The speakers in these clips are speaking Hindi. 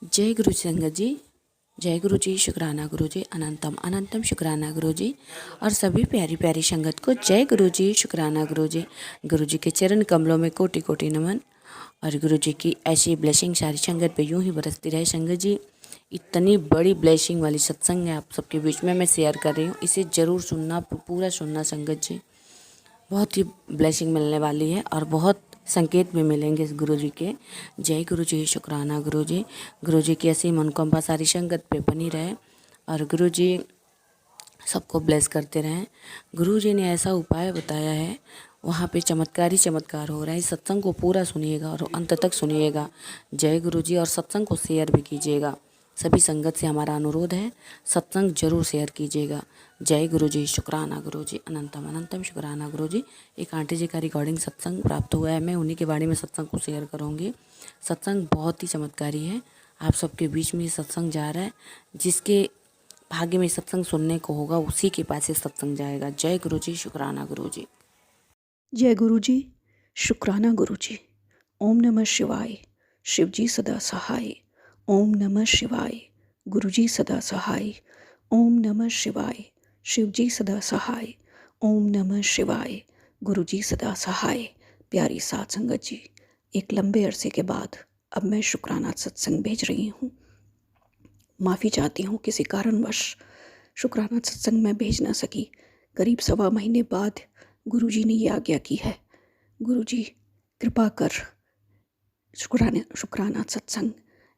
जय गुरु संगत जी। जय गुरु जी, शुक्राना गुरु जी, अनंतम अनंतम शुक्राना गुरु जी। और सभी प्यारी प्यारी संगत को जय गुरु जी, शुक्राना गुरु जी। गुरु जी के चरण कमलों में कोटि कोटि नमन। और गुरु जी की ऐसी ब्लेसिंग सारी संगत पे यूं ही बरसती रहे। संगत जी, इतनी बड़ी ब्लेसिंग वाली सत्संग है आप सबके बीच में मैं शेयर कर रही हूँ, इसे ज़रूर सुनना, पूरा सुनना संगत जी। बहुत ही ब्लेसिंग मिलने वाली है और बहुत संकेत भी मिलेंगे इस गुरु जी के। जय गुरु जी, शुक्राना गुरु जी। गुरु जी की ऐसी मनोकामना सारी संगत पे बनी रहे और गुरु जी सबको ब्लेस करते रहें। गुरु जी ने ऐसा उपाय बताया है, वहाँ पे चमत्कार ही चमत्कार हो रहा है। इस सत्संग को पूरा सुनिएगा और अंत तक सुनिएगा। जय गुरु जी। और सत्संग को शेयर भी कीजिएगा। सभी संगत से हमारा अनुरोध है, सत्संग जरूर शेयर कीजिएगा। जय गुरु जी, शुक्राना गुरु जी, अनंतम अनंतम शुक्राना गुरु जी। एक आंटी जी का रिकॉर्डिंग सत्संग प्राप्त हुआ है, मैं उन्हीं के बारे में सत्संग को शेयर करूँगी। सत्संग बहुत ही चमत्कारी है, आप सबके बीच में सत्संग जा रहा है। जिसके भाग्य में सत्संग सुनने को होगा उसी के पास से सत्संग जाएगा। जय गुरु जी, शुक्राना गुरु जी। जय गुरु जी, शुक्राना गुरु जी। ओम नमः शिवाय, शिव जी सदा सहाय। ओम नमः शिवाय, गुरु जी सदा सहाय। ओम नमः शिवाय, शिव जी सदा सहाय। ओम नमः शिवाय, गुरु जी सदा सहाय। प्यारी साध संगत जी, एक लंबे अरसे के बाद अब मैं शुक्राना सत्संग भेज रही हूँ। माफ़ी चाहती हूँ, किसी कारणवश शुक्राना सत्संग मैं भेज ना सकी। करीब 1.25 महीने बाद गुरुजी ने ये आज्ञा की है। गुरुजी कृपा कर शुक्राना सत्संग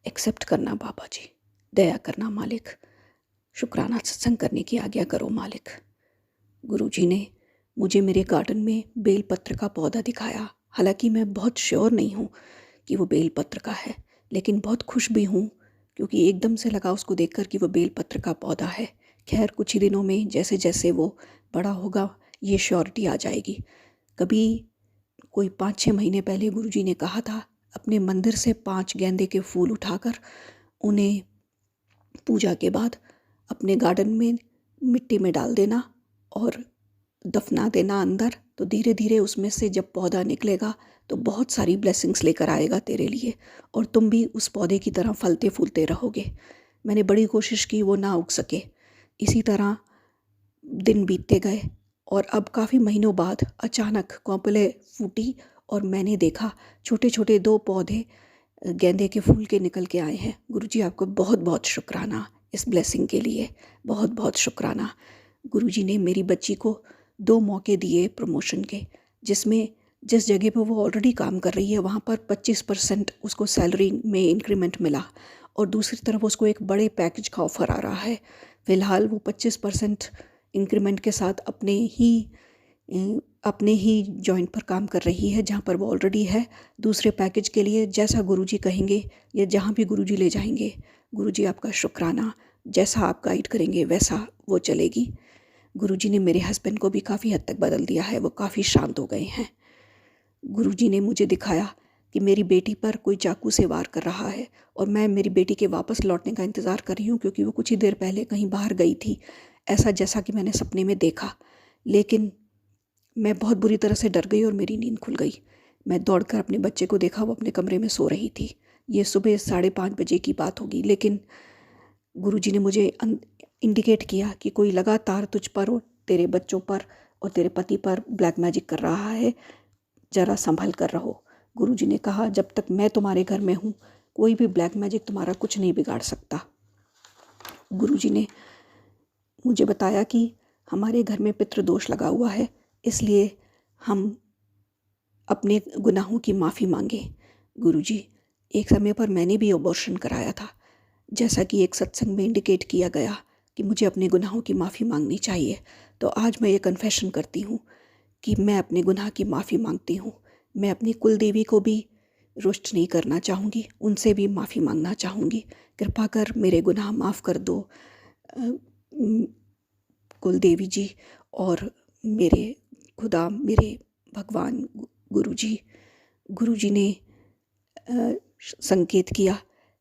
एक्सेप्ट करना बाबा जी, दया करना मालिक, शुक्राना सत्संग करने की आज्ञा करो मालिक। गुरुजी ने मुझे मेरे गार्डन में बेलपत्र का पौधा दिखाया। हालांकि मैं बहुत श्योर नहीं हूँ कि वो बेलपत्र का है, लेकिन बहुत खुश भी हूँ क्योंकि एकदम से लगा उसको देखकर कि वो बेलपत्र का पौधा है। खैर, कुछ ही दिनों में जैसे जैसे वो बड़ा होगा ये श्योरिटी आ जाएगी। कभी कोई 5-6 महीने पहले गुरुजी ने कहा था, अपने मंदिर से 5 गेंदे के फूल उठाकर उन्हें पूजा के बाद अपने गार्डन में मिट्टी में डाल देना और दफना देना अंदर। तो धीरे धीरे उसमें से जब पौधा निकलेगा तो बहुत सारी ब्लेसिंग्स लेकर आएगा तेरे लिए, और तुम भी उस पौधे की तरह फलते फूलते रहोगे। मैंने बड़ी कोशिश की, वो ना उग सके। इसी तरह दिन बीतते गए और अब काफ़ी महीनों बाद अचानक कौपले फूटी और मैंने देखा छोटे छोटे 2 पौधे गेंदे के फूल के निकल के आए हैं। गुरुजी आपको बहुत बहुत शुक्राना इस ब्लेसिंग के लिए, बहुत बहुत शुक्राना। गुरुजी ने मेरी बच्ची को 2 मौके दिए प्रमोशन के, जिसमें जिस जगह पर वो ऑलरेडी काम कर रही है वहाँ पर 25% उसको सैलरी में इंक्रीमेंट मिला, और दूसरी तरफ उसको एक बड़े पैकेज का ऑफ़र आ रहा है। फ़िलहाल वो 25% इंक्रीमेंट के साथ अपने ही जॉइंट पर काम कर रही है जहाँ पर वो ऑलरेडी है। दूसरे पैकेज के लिए जैसा गुरुजी कहेंगे या जहाँ भी गुरुजी ले जाएंगे, गुरुजी आपका शुक्राना, जैसा आप गाइड करेंगे वैसा वो चलेगी। गुरुजी ने मेरे हस्बैंड को भी काफ़ी हद तक बदल दिया है, वो काफ़ी शांत हो गए हैं। गुरुजी ने मुझे दिखाया कि मेरी बेटी पर कोई चाकू से वार कर रहा है और मैं मेरी बेटी के वापस लौटने का इंतज़ार कर रही हूँ, क्योंकि वो कुछ ही देर पहले कहीं बाहर गई थी, ऐसा जैसा कि मैंने सपने में देखा। लेकिन मैं बहुत बुरी तरह से डर गई और मेरी नींद खुल गई। मैं दौड़कर अपने बच्चे को देखा, वो अपने कमरे में सो रही थी। ये सुबह 5:30 बजे की बात होगी। लेकिन गुरुजी ने मुझे इंडिकेट किया कि कोई लगातार तुझ पर और तेरे बच्चों पर और तेरे पति पर ब्लैक मैजिक कर रहा है, ज़रा संभल कर रहो। गुरुजी ने कहा, जब तक मैं तुम्हारे घर में हूँ कोई भी ब्लैक मैजिक तुम्हारा कुछ नहीं बिगाड़ सकता। गुरुजी ने मुझे बताया कि हमारे घर में पितृदोष लगा हुआ है, इसलिए हम अपने गुनाहों की माफ़ी मांगे। गुरुजी, एक समय पर मैंने भी अबॉर्शन कराया था, जैसा कि एक सत्संग में इंडिकेट किया गया कि मुझे अपने गुनाहों की माफ़ी मांगनी चाहिए। तो आज मैं ये कन्फेशन करती हूँ कि मैं अपने गुनाह की माफ़ी मांगती हूँ। मैं अपनी कुल देवी को भी रुष्ट नहीं करना चाहूँगी, उनसे भी माफ़ी मांगना चाहूँगी। कृपा कर मेरे गुनाह माफ़ कर दो कुल देवी जी और मेरे खुदा, मेरे भगवान गुरुजी। गुरुजी ने संकेत किया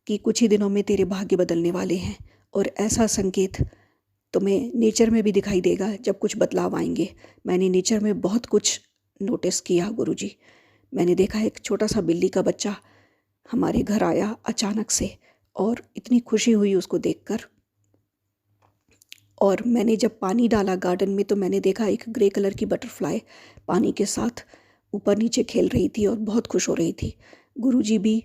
कि कुछ ही दिनों में तेरे भाग्य बदलने वाले हैं, और ऐसा संकेत तुम्हें नेचर में भी दिखाई देगा जब कुछ बदलाव आएंगे। मैंने नेचर में बहुत कुछ नोटिस किया गुरुजी। मैंने देखा एक छोटा सा बिल्ली का बच्चा हमारे घर आया अचानक से, और इतनी खुशी हुई उसको देखकर। और मैंने जब पानी डाला गार्डन में तो मैंने देखा एक ग्रे कलर की बटरफ्लाई पानी के साथ ऊपर नीचे खेल रही थी और बहुत खुश हो रही थी। गुरुजी भी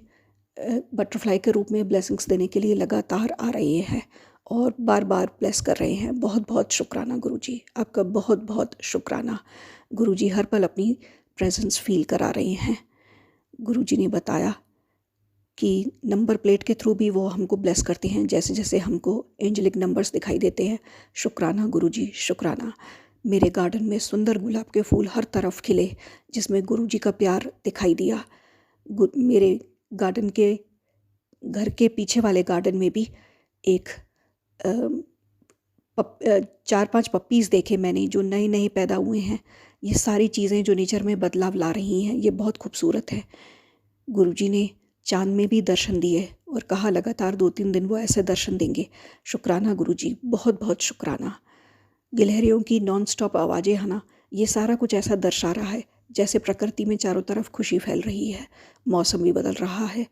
बटरफ्लाई के रूप में ब्लेसिंग्स देने के लिए लगातार आ रहे हैं और बार बार ब्लेस कर रहे हैं। बहुत बहुत शुक्राना गुरुजी, आपका बहुत बहुत शुक्राना। गुरुजी हर पल अपनी प्रेजेंस फील करा रहे हैं। गुरुजी ने बताया कि नंबर प्लेट के थ्रू भी वो हमको ब्लेस करते हैं, जैसे जैसे हमको एंजलिक नंबर्स दिखाई देते हैं। शुक्राना गुरुजी, शुक्राना। मेरे गार्डन में सुंदर गुलाब के फूल हर तरफ खिले, जिसमें गुरुजी का प्यार दिखाई दिया। मेरे गार्डन के घर के पीछे वाले गार्डन में भी एक 4-5 पप्पीज़ देखे मैंने जो नए नए पैदा हुए हैं। ये सारी चीज़ें जो नेचर में बदलाव ला रही हैं, ये बहुत खूबसूरत है। गुरुजी ने चाँद में भी दर्शन दिए और कहा लगातार 2-3 दिन वो ऐसे दर्शन देंगे। शुक्राना गुरुजी, बहुत बहुत शुक्राना। गिलहरियों की नॉन स्टॉप आवाज़ें है ना, ये सारा कुछ ऐसा दर्शा रहा है जैसे प्रकृति में चारों तरफ खुशी फैल रही है। मौसम भी बदल रहा है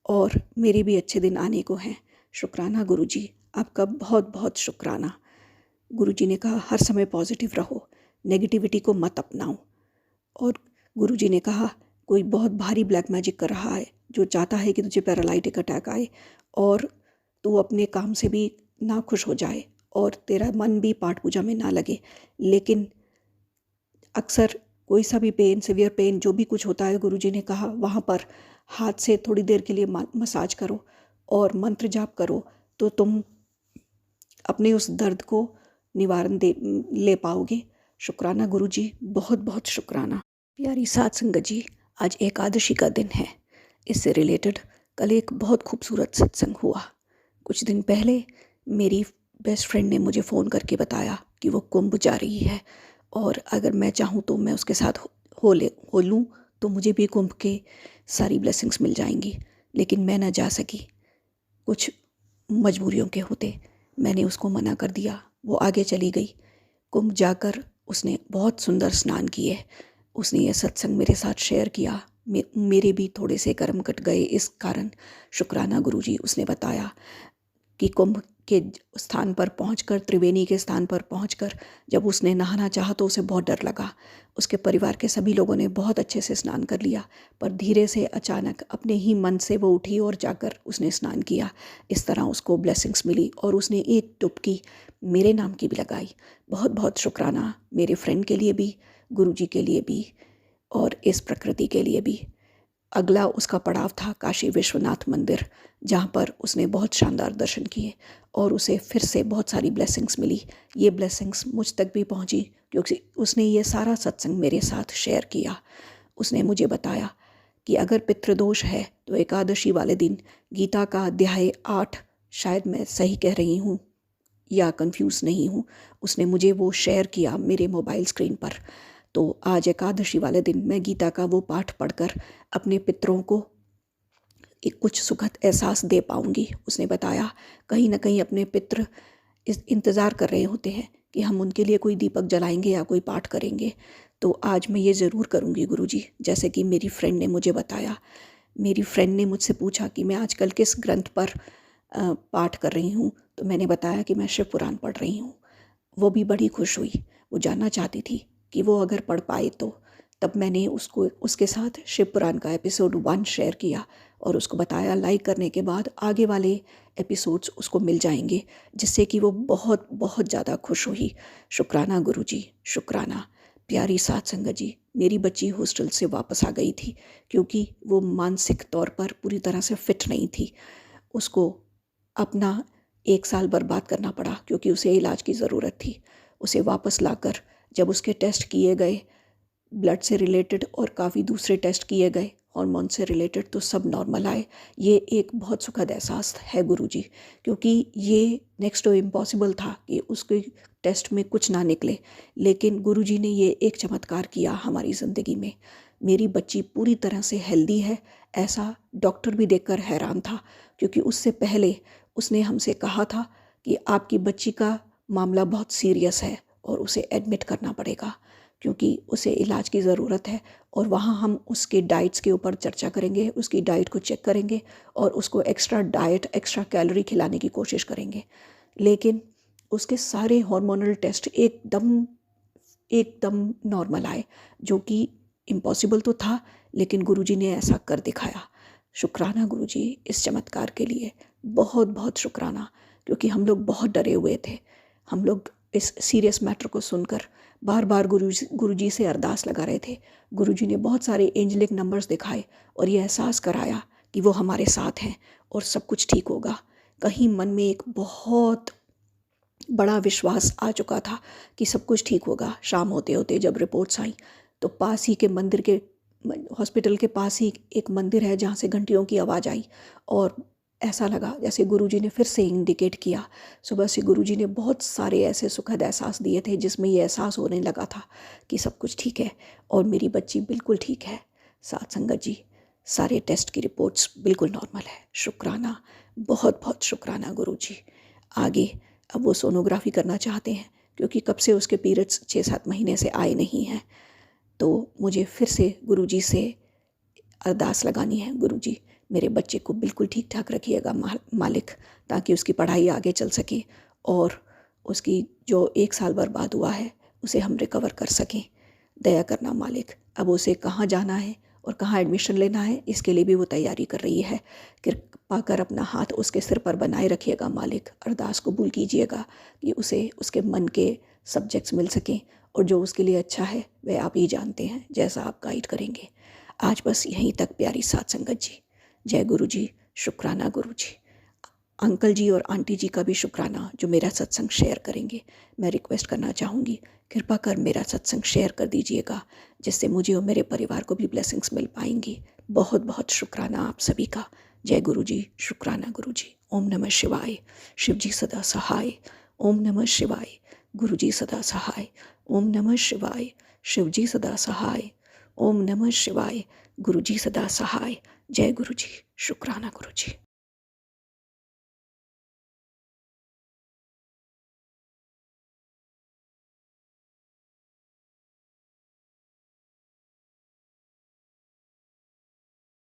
और मेरे भी अच्छे दिन आने को हैं। शुक्राना गुरुजी, आपका बहुत बहुत शुक्राना। गुरुजी ने कहा हर समय पॉजिटिव रहो, नेगेटिविटी को मत अपनाओ। और गुरुजी ने कहा कोई बहुत भारी ब्लैक मैजिक कर रहा है जो चाहता है कि तुझे पैरालाइटिक अटैक आए और तू अपने काम से भी ना खुश हो जाए और तेरा मन भी पाठ पूजा में ना लगे। लेकिन अक्सर कोई सा भी पेन, सिवियर पेन, जो भी कुछ होता है, गुरुजी ने कहा वहाँ पर हाथ से थोड़ी देर के लिए मसाज करो और मंत्र जाप करो तो तुम अपने उस दर्द को निवारण ले पाओगे। शुक्राना गुरुजी, बहुत बहुत शुक्राना। प्यारी साध संगत जी, आज एकादशी का दिन है। इससे रिलेटेड कल एक बहुत खूबसूरत सत्संग हुआ। कुछ दिन पहले मेरी बेस्ट फ्रेंड ने मुझे फ़ोन करके बताया कि वो कुंभ जा रही है और अगर मैं चाहूँ तो मैं उसके साथ हो लूँ तो मुझे भी कुंभ के सारी ब्लेसिंग्स मिल जाएंगी। लेकिन मैं ना जा सकी, कुछ मजबूरियों के होते मैंने उसको मना कर दिया। वो आगे चली गई। कुंभ जाकर उसने बहुत सुंदर स्नान किए। उसने ये सत्संग मेरे साथ शेयर किया। मेरे भी थोड़े से कर्म कट गए इस कारण। शुक्राना गुरुजी, उसने बताया कि कुंभ के स्थान पर पहुंचकर, त्रिवेणी के स्थान पर पहुंचकर जब उसने नहाना चाहा तो उसे बहुत डर लगा। उसके परिवार के सभी लोगों ने बहुत अच्छे से स्नान कर लिया, पर धीरे से अचानक अपने ही मन से वो उठी और जाकर उसने स्नान किया। इस तरह उसको ब्लेसिंग्स मिली और उसने एक डुबकी मेरे नाम की भी लगाई। बहुत बहुत शुक्राना मेरे फ्रेंड के लिए भी, गुरुजी के लिए भी और इस प्रकृति के लिए भी। अगला उसका पड़ाव था काशी विश्वनाथ मंदिर, जहाँ पर उसने बहुत शानदार दर्शन किए और उसे फिर से बहुत सारी ब्लेसिंग्स मिली। ये ब्लेसिंग्स मुझ तक भी पहुँची क्योंकि उसने ये सारा सत्संग मेरे साथ शेयर किया। उसने मुझे बताया कि अगर पितृदोष है तो एकादशी वाले दिन गीता का अध्याय 8, शायद मैं सही कह रही हूँ या कंफ्यूज नहीं हूँ, उसने मुझे वो शेयर किया मेरे मोबाइल स्क्रीन पर। तो आज एकादशी वाले दिन मैं गीता का वो पाठ पढ़कर अपने पितरों को एक कुछ सुखद एहसास दे पाऊंगी। उसने बताया कहीं ना कहीं अपने पितर इस इंतज़ार कर रहे होते हैं कि हम उनके लिए कोई दीपक जलाएंगे या कोई पाठ करेंगे। तो आज मैं ये ज़रूर करूँगी गुरुजी, जैसे कि मेरी फ्रेंड ने मुझे बताया। मेरी फ्रेंड ने मुझसे पूछा कि मैं आजकल किस ग्रंथ पर पाठ कर रही हूँ, तो मैंने बताया कि मैं शिव पुराण पढ़ रही हूँ। वो भी बड़ी खुश हुई। वो जानना चाहती थी कि वो अगर पढ़ पाए तो। तब मैंने उसके साथ शिव पुराण का एपिसोड 1 शेयर किया और उसको बताया लाइक करने के बाद आगे वाले एपिसोड्स उसको मिल जाएंगे, जिससे कि वो बहुत बहुत ज़्यादा खुश हुई। शुक्राना गुरुजी, शुक्राना। प्यारी साध संगत जी, मेरी बच्ची हॉस्टल से वापस आ गई थी क्योंकि वो मानसिक तौर पर पूरी तरह से फिट नहीं थी। उसको अपना 1 साल बर्बाद करना पड़ा क्योंकि उसे इलाज की ज़रूरत थी। उसे वापस लाकर जब उसके टेस्ट किए गए, ब्लड से रिलेटेड और काफ़ी दूसरे टेस्ट किए गए हार्मोन से रिलेटेड, तो सब नॉर्मल आए। ये एक बहुत सुखद एहसास है गुरुजी, क्योंकि ये नेक्स्ट टू इम्पॉसिबल था कि उसके टेस्ट में कुछ ना निकले, लेकिन गुरुजी ने ये एक चमत्कार किया हमारी ज़िंदगी में। मेरी बच्ची पूरी तरह से हेल्दी है। ऐसा डॉक्टर भी देखकर हैरान था क्योंकि उससे पहले उसने हमसे कहा था कि आपकी बच्ची का मामला बहुत सीरियस है और उसे एडमिट करना पड़ेगा। क्योंकि उसे इलाज की ज़रूरत है और वहाँ हम उसके डाइट्स के ऊपर चर्चा करेंगे, उसकी डाइट को चेक करेंगे और उसको एक्स्ट्रा डाइट, एक्स्ट्रा कैलोरी खिलाने की कोशिश करेंगे। लेकिन उसके सारे हार्मोनल टेस्ट एकदम नॉर्मल आए, जो कि इम्पॉसिबल तो था, लेकिन गुरुजी ने ऐसा कर दिखाया। शुक्राना गुरुजी इस चमत्कार के लिए, बहुत बहुत शुक्राना, क्योंकि हम लोग बहुत डरे हुए थे। हम लोग इस सीरियस मैटर को सुनकर बार बार गुरुजी से अरदास लगा रहे थे। गुरुजी ने बहुत सारे एंजलिक नंबर्स दिखाए और ये एहसास कराया कि वो हमारे साथ हैं और सब कुछ ठीक होगा। कहीं मन में एक बहुत बड़ा विश्वास आ चुका था कि सब कुछ ठीक होगा। शाम होते होते जब रिपोर्ट्स आई तो पास ही के मंदिर के, हॉस्पिटल के पास ही एक मंदिर है जहाँ से घंटियों की आवाज़ आई और ऐसा लगा जैसे गुरुजी ने फिर से इंडिकेट किया। सुबह से गुरुजी ने बहुत सारे ऐसे सुखद एहसास दिए थे जिसमें ये एहसास होने लगा था कि सब कुछ ठीक है और मेरी बच्ची बिल्कुल ठीक है। साथ संगत जी, सारे टेस्ट की रिपोर्ट्स बिल्कुल नॉर्मल है। शुक्राना, बहुत बहुत शुक्राना गुरुजी। आगे अब वो सोनोग्राफी करना चाहते हैं क्योंकि कब से उसके पीरियड्स 6-7 महीने से आए नहीं हैं। तो मुझे फिर से गुरुजी से अरदास लगानी है, गुरुजी मेरे बच्चे को बिल्कुल ठीक ठाक रखिएगा मालिक, ताकि उसकी पढ़ाई आगे चल सके और उसकी जो 1 साल बर्बाद हुआ है उसे हम रिकवर कर सकें। दया करना मालिक। अब उसे कहाँ जाना है और कहाँ एडमिशन लेना है इसके लिए भी वो तैयारी कर रही है। कृपा कर अपना हाथ उसके सिर पर बनाए रखिएगा मालिक। अरदास कबूल कीजिएगा कि उसे उसके मन के सब्जेक्ट्स मिल सकें और जो उसके लिए अच्छा है वह आप ही जानते हैं, जैसा आप गाइड करेंगे। आज बस यहीं तक प्यारी साथ संगत जी। जय गुरु जी, शुक्राना गुरु जी। अंकल जी और आंटी जी का भी शुक्राना जो मेरा सत्संग शेयर करेंगे। मैं रिक्वेस्ट करना चाहूँगी, कृपा कर मेरा सत्संग शेयर कर दीजिएगा जिससे मुझे और मेरे परिवार को भी ब्लेसिंग्स मिल पाएंगी। बहुत बहुत शुक्राना आप सभी का। जय गुरु जी, शुक्राना गुरु जी। ओम नमः शिवाय। शिव जी सदा सहाय। ओम नमः शिवाय। गुरु जी सदा सहाय। ओम नमः शिवाय। शिव जी सदा सहाय। ओम नमः शिवाय। गुरु जी सदा सहाय। जय गुरु जी, शुक्राना गुरु जी।